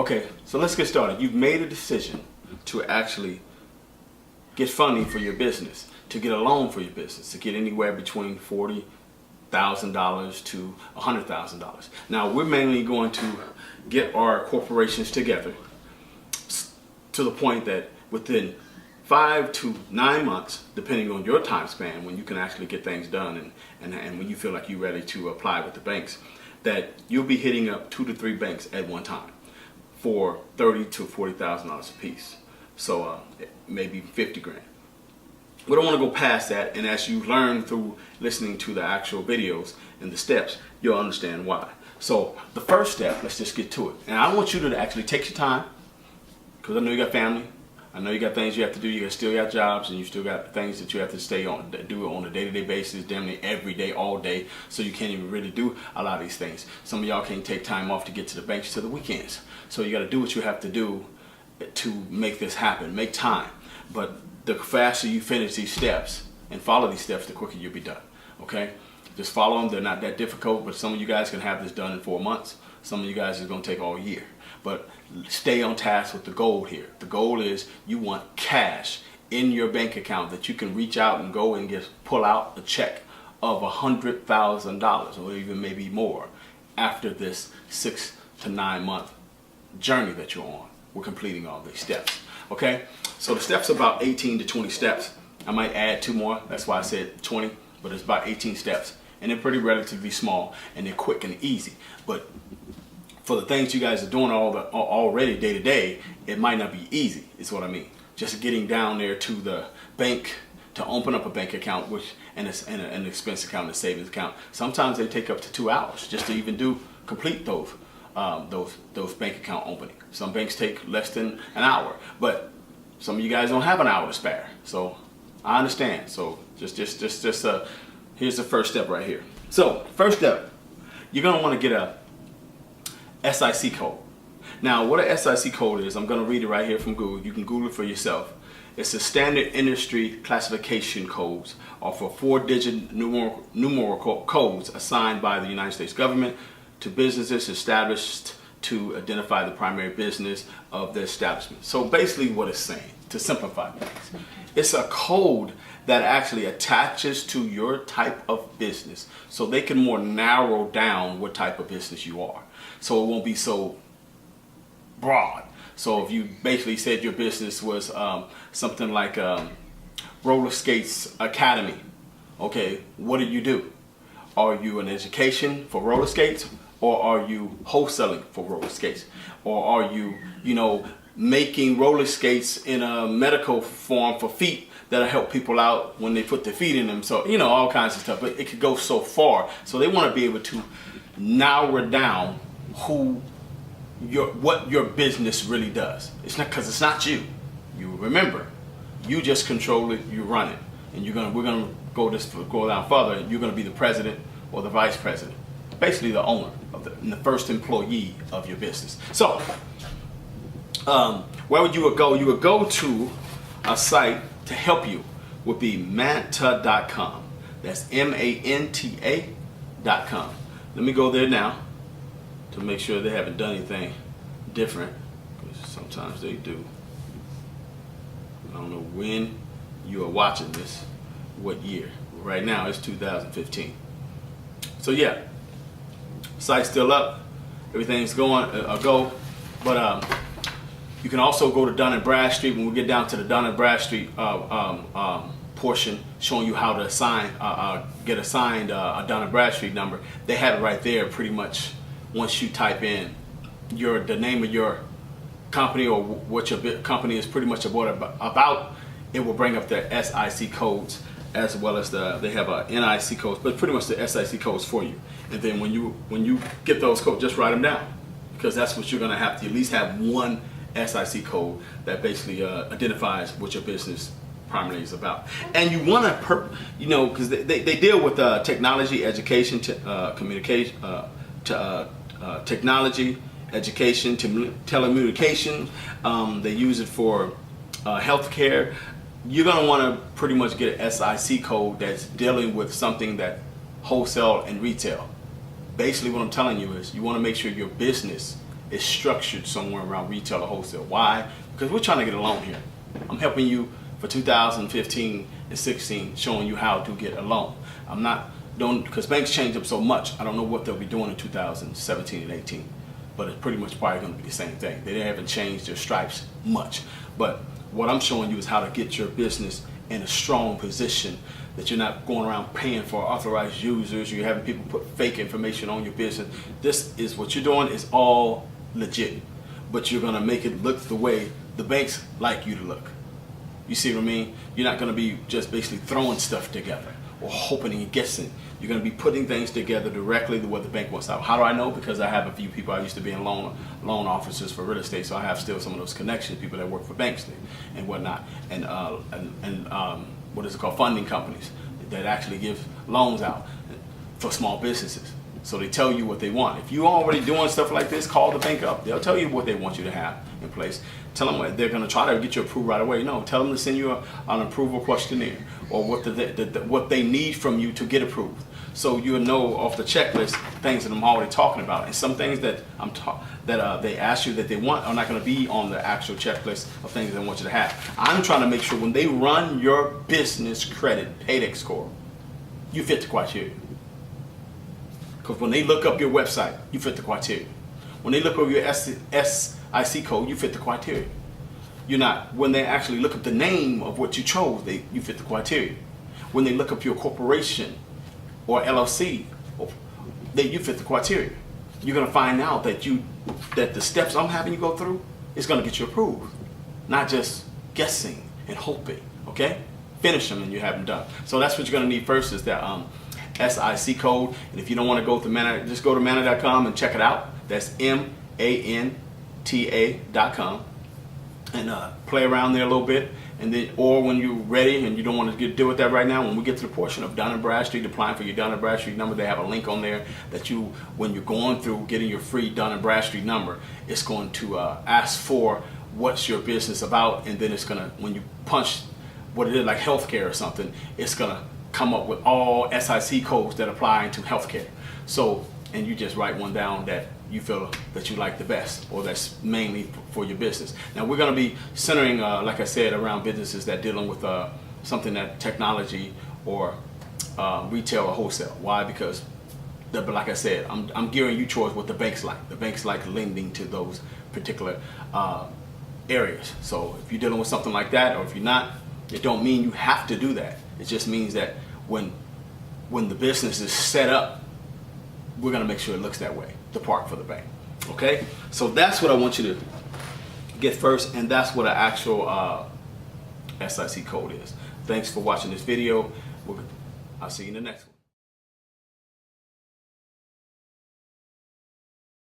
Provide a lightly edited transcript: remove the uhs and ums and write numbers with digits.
Okay, so let's get started. You've made a decision to actually get funding for your business, to get a loan for your business, to get anywhere between $40,000 to $100,000. Now, we're mainly going to get our corporations together to the point that within 5 to 9 months, depending on your time span, when you can actually get things done and when you feel like you're ready to apply with the banks, that you'll be hitting up 2 to 3 banks at one time for $30,000 to $40,000 a piece. So maybe 50 grand. We don't want to go past that, and as you learn through listening to the actual videos and the steps, you'll understand why. So the first step, let's just get to it. And I want you to actually take your time, because I know you got family. I know you got things you have to do. You still got jobs, and you still got things that you have to do on a day-to-day basis, damn near every day, all day. So you can't even really do a lot of these things. Some of y'all can't take time off to get to the banks to the weekends. So you got to do what you have to do to make this happen. Make time. But the faster you finish these steps and follow these steps, the quicker you'll be done. Okay? Just follow them. They're not that difficult, but some of you guys can have this done in 4 months. Some of you guys is going to take all year. But stay on task with the goal here. The goal is you want cash in your bank account that you can reach out and go and pull out a check of $100,000 or even maybe more after this 6 to 9 month journey that you're on. We're completing all these steps. Okay? So the steps are about 18 to 20 steps. I might add 2 more. That's why I said 20, but it's about 18 steps. And they're pretty relatively small, and they're quick and easy. But for the things you guys are doing already day to day, it might not be easy, is what I mean. Just getting down there to the bank to open up a bank account, and an expense account and a savings account. Sometimes they take up to 2 hours just to even complete those bank account opening. Some banks take less than an hour, but some of you guys don't have an hour to spare. So I understand. So just here's the first step right here. So first step, you're gonna want to get a SIC code. Now, what a SIC code is, I'm going to read it right here from Google. You can Google it for yourself. It's the standard industry classification codes, or for 4-digit numerical codes assigned by the United States government to businesses established to identify the primary business of the establishment. So basically what it's saying, to simplify things, it's a code that actually attaches to your type of business so they can more narrow down what type of business you are. So it won't be so broad. So if you basically said your business was something like Roller Skates Academy, okay, what do? Are you an education for roller skates, or are you wholesaling for roller skates, or are you, making roller skates in a medical form for feet that'll help people out when they put their feet in them? So all kinds of stuff. But it could go so far. So they want to be able to narrow down what your business really does. It's not, because it's not you. You remember, you just control it, you run it, and we're gonna go down further. You're gonna be the president or the vice president, basically the owner of the first employee of your business. So, where would you go? You would go to a site to help you. Would be manta.com. That's MANTA.com. Let me go there now to make sure they haven't done anything different, because sometimes they do. I don't know when you are watching this, what year. Right now it's 2015. So yeah, site's still up, everything's going go, but you can also go to Dun & Bradstreet. When we get down to the Dun & Bradstreet portion, showing you how to get assigned a Dun & Bradstreat number, they have it right there pretty much. Once you type in the name of your company or what your company is pretty much about, it will bring up the SIC codes, as well as they have a NIC codes, but pretty much the SIC codes for you. And then when you get those codes, just write them down, because that's what you're going to have to at least have one SIC code that basically identifies what your business primarily is about. And you want to, because they deal with technology, education, communication, technology, education, telecommunication. They use it for healthcare. You're going to want to pretty much get an SIC code that's dealing with something that wholesale and retail. Basically what I'm telling you is you want to make sure your business is structured somewhere around retail or wholesale. Why? Because we're trying to get a loan here. I'm helping you for 2015 and 16, showing you how to get a loan. I'm not doing, because banks change up so much, I don't know what they'll be doing in 2017 and 18. But it's pretty much probably going to be the same thing. They haven't changed their stripes much. But what I'm showing you is how to get your business in a strong position, that you're not going around paying for authorized users, you're having people put fake information on your business. This is what you're doing is all legit, but you're going to make it look the way the banks like you to look. You see what I mean? You're not going to be just basically throwing stuff together or hoping and guessing. You're going to be putting things together directly to what the bank wants out. How do I know? Because I have a few people. I used to be in loan officers for real estate, so I have still some of those connections, people that work for banks and whatnot, and what is it called, funding companies that actually give loans out for small businesses. So they tell you what they want. If you're already doing stuff like this, call the bank up. They'll tell you what they want you to have in place. Tell them they're going to try to get you approved right away. No, tell them to send you an approval questionnaire or what they need from you to get approved. So you'll know off the checklist things that I'm already talking about. And some things that they ask you that they want are not going to be on the actual checklist of things they want you to have. I'm trying to make sure when they run your business credit paydex score, you fit the criteria. Because when they look up your website, you fit the criteria. When they look over your SIC code, you fit the criteria. You're not, when they actually look up the name of what you chose, you fit the criteria. When they look up your corporation or LLC, you fit the criteria. You're going to find out that the steps I'm having you go through is going to get you approved. Not just guessing and hoping, okay? Finish them and you have them done. So that's what you're going to need first is that SIC code. And if you don't want to go to Mana, just go to Mana.com and check it out. That's MANTA.com, and play around there a little bit. And then, or when you're ready and you don't want to deal with that right now, when we get to the portion of Dun & Bradstreet, applying for your Dun & Bradstreet number, they have a link on there that when you're going through getting your free Dun & Bradstreet number, it's going to ask for what's your business about, and then it's going to, when you punch what it is, like healthcare or something, it's going to come up with all SIC codes that apply to healthcare. So, and you just write one down that you feel that you like the best, or that's mainly for your business. Now we're going to be centering, like I said, around businesses that dealing with something that technology or retail or wholesale. Why? Because, but like I said, I'm gearing you towards what the banks like. The banks like lending to those particular areas. So if you're dealing with something like that, or if you're not, it don't mean you have to do that. It just means that when the business is set up, we're going to make sure it looks that way, the park for the bank. Okay? So that's what I want you to get first, and that's what an actual SIC code is. Thanks for watching this video. I'll see you in the next one.